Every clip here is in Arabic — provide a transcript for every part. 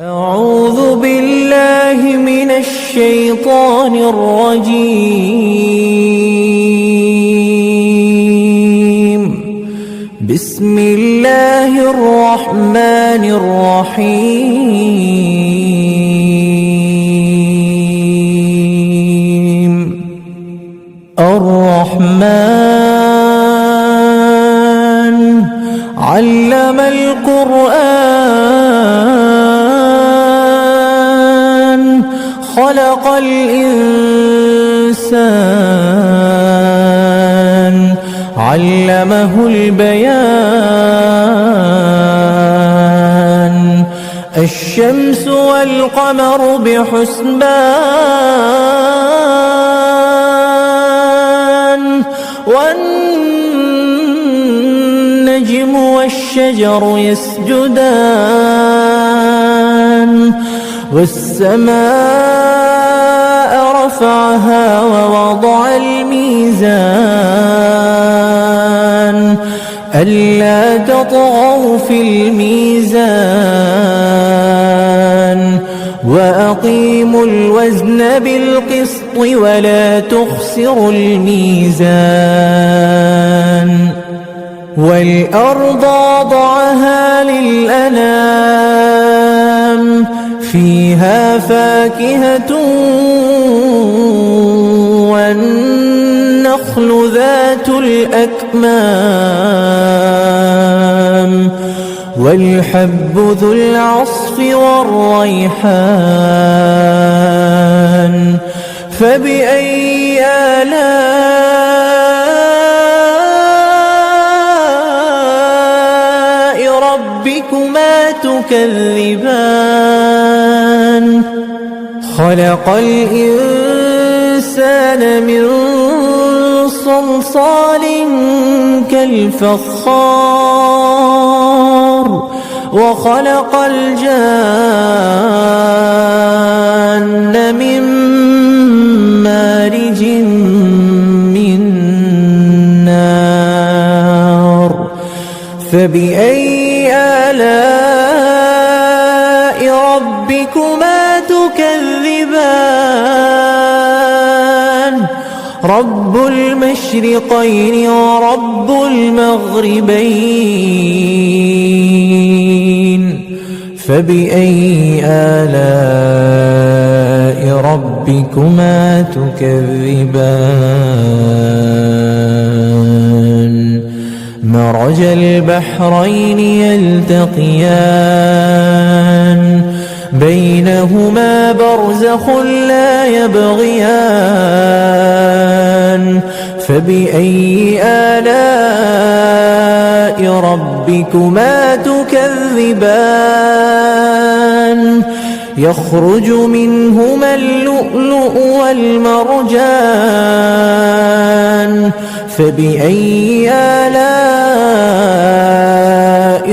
أعوذ بالله من الشيطان الرجيم. بسم الله الرحمن الرحيم. الرحمن علم القرآن خلق الإنسان علمه البيان. الشمس والقمر بحسبان والنجم والشجر يسجدان. والسماء رفعها ووضع الميزان ألا تطغوا في الميزان وأقيموا الوزن بالقسط ولا تخسروا الميزان. والأرض وضعها للأنام فيها فاكهة والنخل ذات الأكمام والحب ذو العصف والريحان. فبأي آلاء ربكما تكذبان؟ خلق الإنسان من صلصال كالفخار وخلق الجان من مارج من نار. فبأي آلاء ربكما تكذبان؟ رب المشرقين ورب المغربين. فبأي آلاء ربكما تكذبان؟ مرج البحرين يلتقيان بينهما برزخ لا يبغيان. فبأي آلاء ربكما تكذبان؟ يخرج منهما اللؤلؤ والمرجان. فبأي آلاء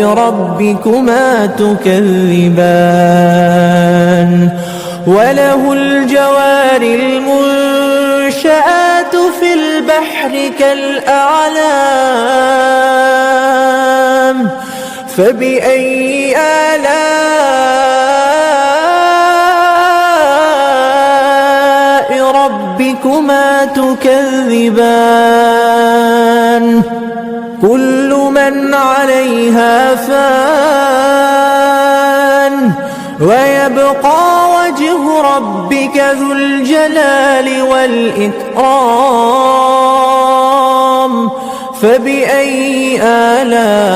ربكما تكذبان؟ وله الجوار المنشآت في البحر كالأعلام. فبأي آلاء ربكما تكذبان؟ كل من عليها فان ويبقى وجه ربك ذو الجلال والإكرام. فبأي آلاء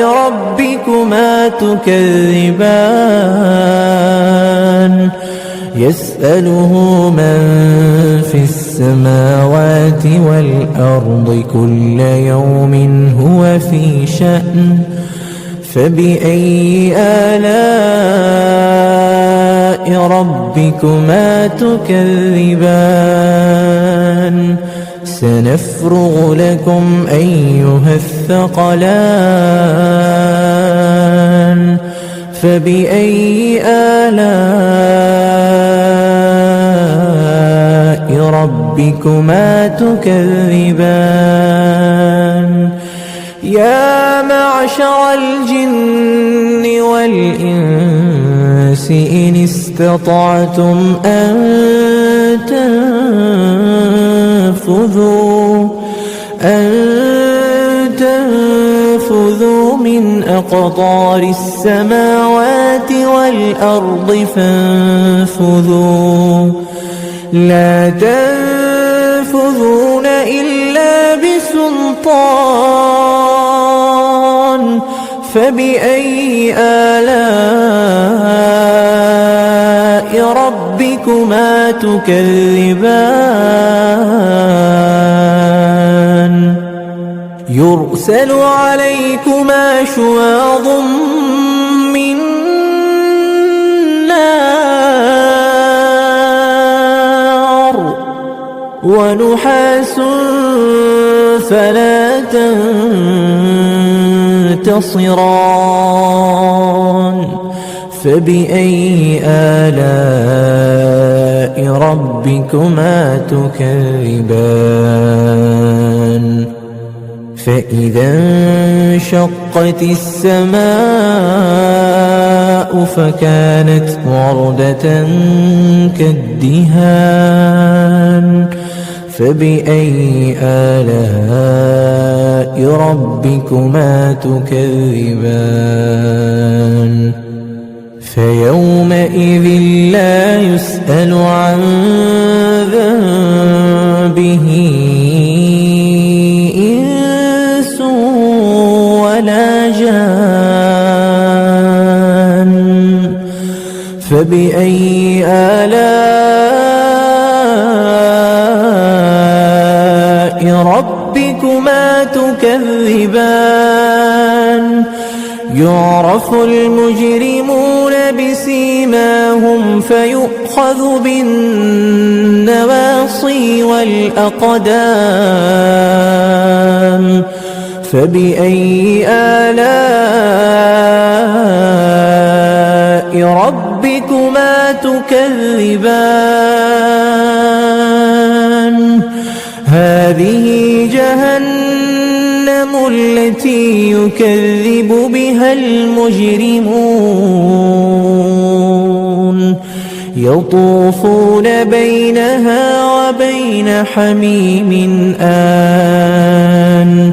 ربكما تكذبان؟ يسأله من في السماوات والأرض كل يوم هو في شأن. فبأي آلاء ربكما تكذبان؟ سنفرغ لكم أيها الثقلان. فبأي آلاء ربكما تكذبان؟ يا معشر الجن والإنس إن استطعتم أن تنفذوا من أقطار السماوات والأرض فانفذوا لا تنفذون إلا بسلطان فبأي آلاء ربكما تكذبان يرسل عليكما شواظ من نار ونحاس فلا تنتصران فبأي آلاء ربكما تكذبان فإذا انشقت السماء فكانت وردة كالدهان فبأي آلاء ربكما تكذبان فيومئذ لا يسأل عن ذنبه إنس ولا جان فبأي آلاء ربكما تكذبان يعرف المجرمون بسيماهم فيؤخذ بالنواصي والأقدام فبأي آلاء ربكما تكذبان هذه جهنم التي يكذب بها المجرمون يطوفون بينها وبين حميم آن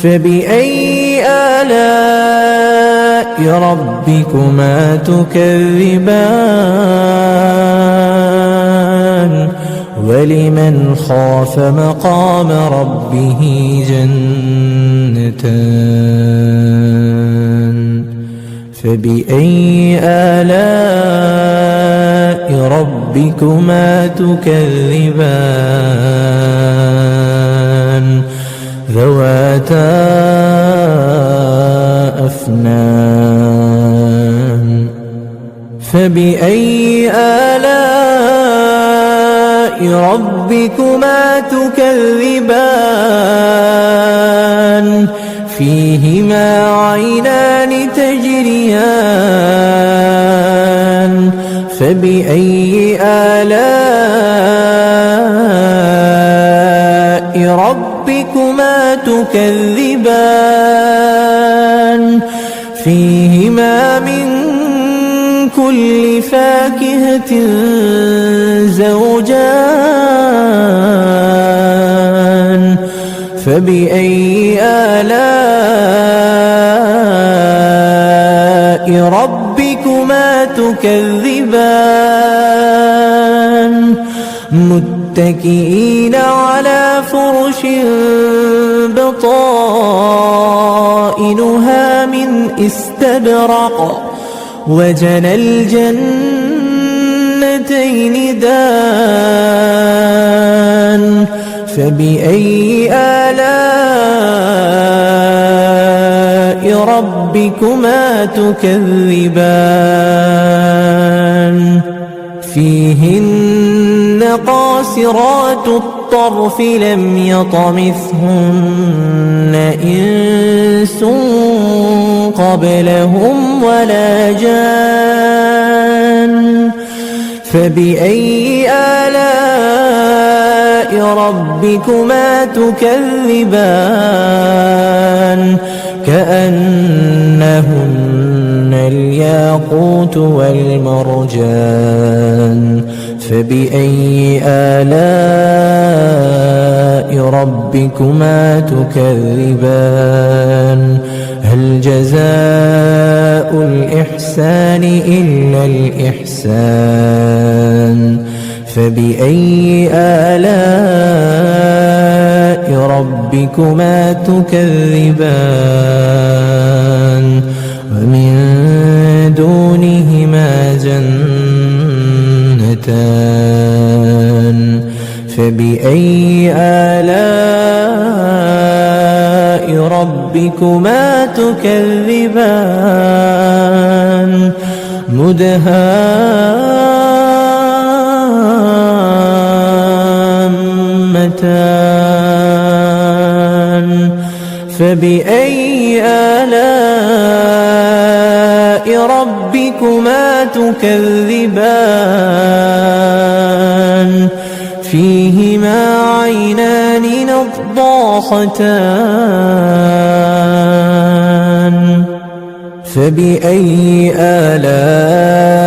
فبأي آلاء ربكما تكذبان ولمن خاف مقام ربه جنتان فبأي آلاء ربكما تكذبان ذواتا أفنان فبأي آلاء ربكما تكذبان فيهما عينان تجريان فبأي آلاء ربكما تكذبان فيهما من كل فاكهة زوجان فبأي آلاء ربكما تكذبان متكئين على فرش بطائنها من استبرق وجنى الجنتين دان فبأي آلاء ربكما تكذبان فيهن قاصرات الطرف لم يطمثهن إنس قبلهم ولا جان فبأي آلاء ربكما تكذبان كأنهن الياقوت والمرجان فبأي آلاء ربكما تكذبان هل جزاء الإحسان إلا الإحسان فبأي آلاء ربكما تكذبان ومن دونهما جنتان فبأي آلاء ربكما تكذبان مدهامتان فبأي آلاء ربكما تكذبان فيهما عينان نضاختان فبأي آلاء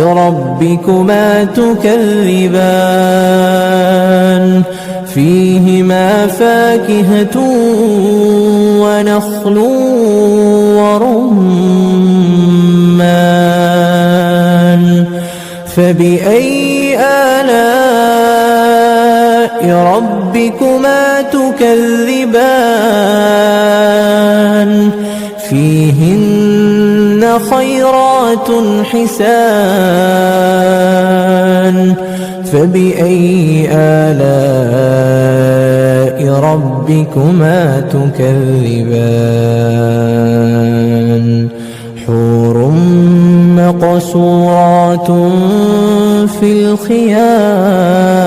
ربكما تكذبان فيهما فاكهة ونخل ورمان فبأي آلاء ربكما تكذبان فيهن خيرات حسان فبأي آلاء ربكما تكذبان حور مقصورات في الخيام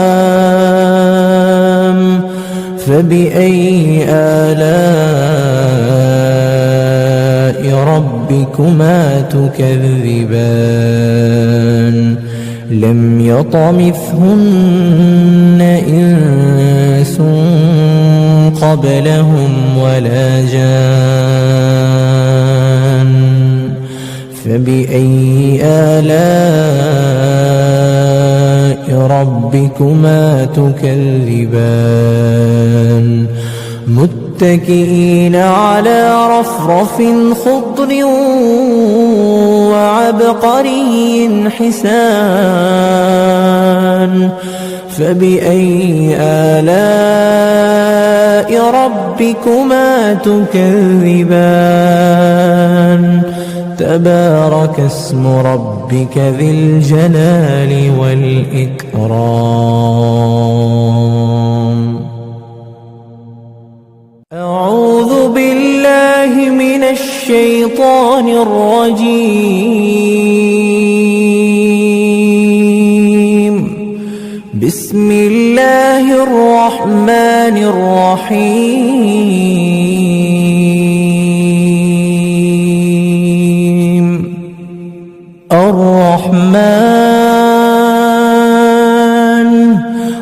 فبأي آلاء ربكما تكذبان لم يطمثهن إنس قبلهم ولا جان فبأي آلاء ربكما تكذبان متكئين على رفرف خضر وعبقري حسان فبأي آلاء ربكما تكذبان تبارك اسم ربك ذي الجلال والإكرام أعوذ بالله من الشيطان الرجيم بسم الله الرحمن الرحيم الرحمن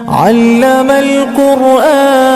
علم القرآن